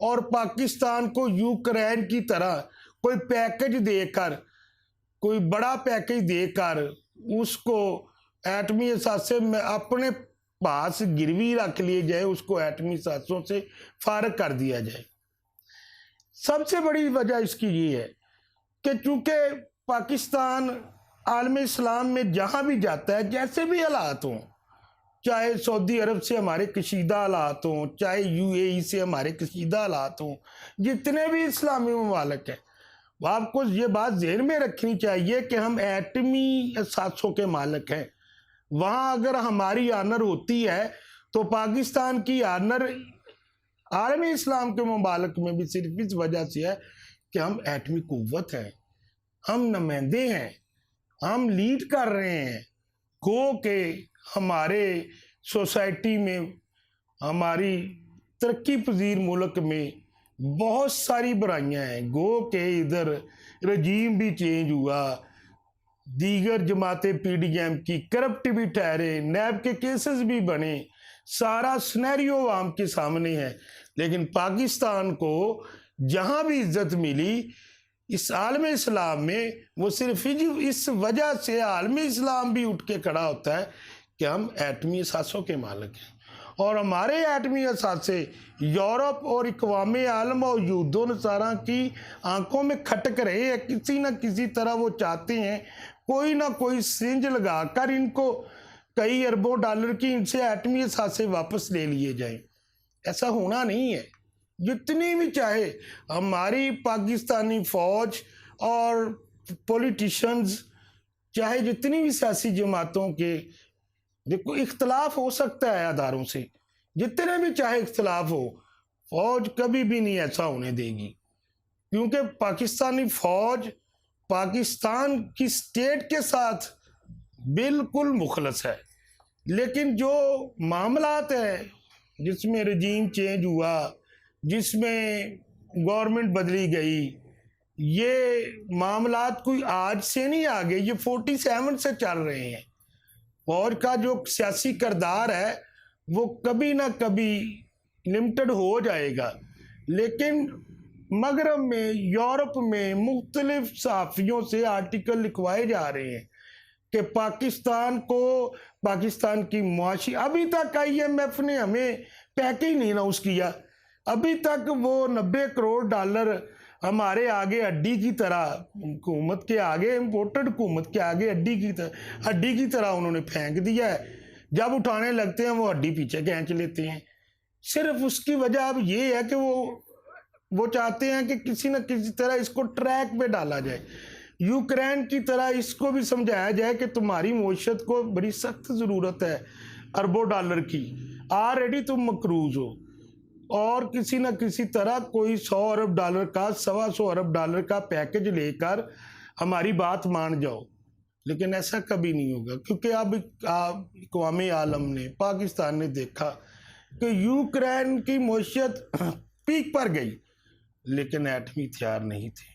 اور پاکستان کو یوکرین کی طرح کوئی پیکج دے کر، کوئی بڑا پیکج دے کر اس کو ایٹمی اثاثے میں اپنے پاس گروی رکھ لیے جائے، اس کو ایٹمی اثاثوں سے فارغ کر دیا جائے۔ سب سے بڑی وجہ اس کی یہ ہے کہ چونکہ پاکستان عالم اسلام میں جہاں بھی جاتا ہے، جیسے بھی حالات ہوں، چاہے سعودی عرب سے ہمارے کشیدہ حالات ہوں، چاہے UAE سے ہمارے کشیدہ حالات ہوں، جتنے بھی اسلامی ممالک ہیں، آپ کو یہ بات ذہن میں رکھنی چاہیے کہ ہم ایٹمی اثاثوں کے مالک ہیں۔ وہاں اگر ہماری آنر ہوتی ہے تو پاکستان کی آنر عالم اسلام کے ممالک میں بھی صرف اس وجہ سے ہے کہ ہم ایٹمی قوت ہیں، ہم نمائندے ہیں، ہم لیڈ کر رہے ہیں۔ گو کہ ہمارے سوسائٹی میں، ہماری ترقی پذیر ملک میں بہت ساری برائیاں ہیں، گو کہ ادھر رجیم بھی چینج ہوا، دیگر جماعتیں PDM کی کرپٹ بھی ٹھہرے، نیب کے کیسز بھی بنے، سارا سنیریو عوام کے سامنے ہے، لیکن پاکستان کو جہاں بھی عزت ملی اس عالم اسلام میں، وہ صرف اس وجہ سے عالم اسلام بھی اٹھ کے کھڑا ہوتا ہے کہ ہم ایٹمی اثاثوں کے مالک ہیں، اور ہمارے ایٹمی اثاثے یورپ اور اقوام عالم اور یہود و نصارہ کی آنکھوں میں کھٹک رہے ہیں۔ کسی نہ کسی طرح وہ چاہتے ہیں کوئی نہ کوئی سرنج لگا کر ان کو کئی اربوں ڈالر کی ان سے ایٹمی اثاثے واپس لے لیے جائیں۔ ایسا ہونا نہیں ہے۔ جتنی بھی چاہے ہماری پاکستانی فوج اور پولیٹیشنز، چاہے جتنی بھی سیاسی جماعتوں کے، دیکھو اختلاف ہو سکتا ہے اداروں سے، جتنے بھی چاہے اختلاف ہو، فوج کبھی بھی نہیں ایسا ہونے دے گی، کیونکہ پاکستانی فوج پاکستان کی سٹیٹ کے ساتھ بالکل مخلص ہے۔ لیکن جو معاملات ہیں جس میں رجیم چینج ہوا، جس میں گورنمنٹ بدلی گئی، یہ معاملات کوئی آج سے نہیں آگے، یہ 47 سے چل رہے ہیں۔ فوج کا جو سیاسی کردار ہے وہ کبھی نہ کبھی لمٹڈ ہو جائے گا، لیکن مغرب میں، یورپ میں مختلف صحافیوں سے آرٹیکل لکھوائے جا رہے ہیں کہ پاکستان کو، پاکستان کی معاشی، ابھی تک IMF نے ہمیں پیکج نہیں اناؤنس کیا، ابھی تک وہ 90 کروڑ ڈالر ہمارے آگے ہڈی کی طرح، حکومت کے آگے، امپورٹڈ حکومت کے آگے ہڈی کی طرح انہوں نے پھینک دیا ہے۔ جب اٹھانے لگتے ہیں وہ ہڈی پیچھے کھینچ لیتے ہیں۔ صرف اس کی وجہ اب یہ ہے کہ وہ چاہتے ہیں کہ کسی نہ کسی طرح اس کو ٹریک پہ ڈالا جائے، یوکرین کی طرح اس کو بھی سمجھایا جائے کہ تمہاری معیشت کو بڑی سخت ضرورت ہے اربوں ڈالر کی، آلریڈی تم مقروض ہو، اور کسی نہ کسی طرح کوئی 100 ارب ڈالر کا، 125 ارب ڈالر کا پیکج لے کر ہماری بات مان جاؤ۔ لیکن ایسا کبھی نہیں ہوگا، کیونکہ اب اقوام عالم نے، پاکستان نے دیکھا کہ یوکرین کی معیشت پیک پر گئی، لیکن ایٹمی ہتھیار نہیں تھے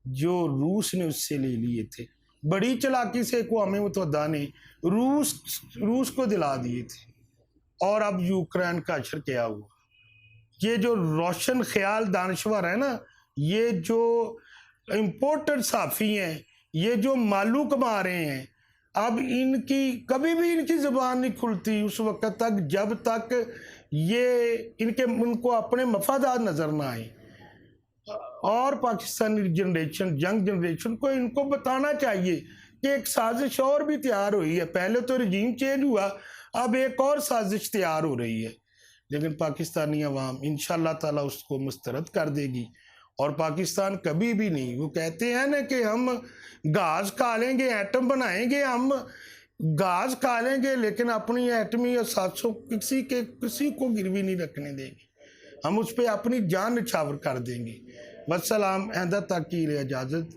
جو روس نے اس سے لے لیے تھے۔ بڑی چلاکی سے اقوام متحدہ نے روس کو دلا دیے تھے، اور اب یوکرین کا اشر کیا ہوا۔ یہ جو روشن خیال دانشور ہے نا، یہ جو امپورٹڈ صحافی ہیں، یہ جو مالو کما رہے ہیں، اب ان کی کبھی بھی ان کی زبان نہیں کھلتی اس وقت تک جب تک یہ ان کو اپنے مفادات نظر نہ آئیں۔ اور پاکستانی جنریشن، ینگ جنریشن کو ان کو بتانا چاہیے کہ ایک سازش اور بھی تیار ہوئی ہے۔ پہلے تو رجیم چینج ہوا، اب ایک اور سازش تیار ہو رہی ہے، لیکن پاکستانی عوام انشاءاللہ تعالیٰ اس کو مسترد کر دے گی، اور پاکستان کبھی بھی نہیں، وہ کہتے ہیں نا کہ ہم گاز کھا لیں گے، ایٹم بنائیں گے، ہم گاز کھا لیں گے، لیکن اپنی ایٹمی اثاثوں کسی کو گروی نہیں رکھنے دیں گے، ہم اس پہ اپنی جان نچھاور کر دیں گے۔ والسلام، آئندہ تک کی اجازت۔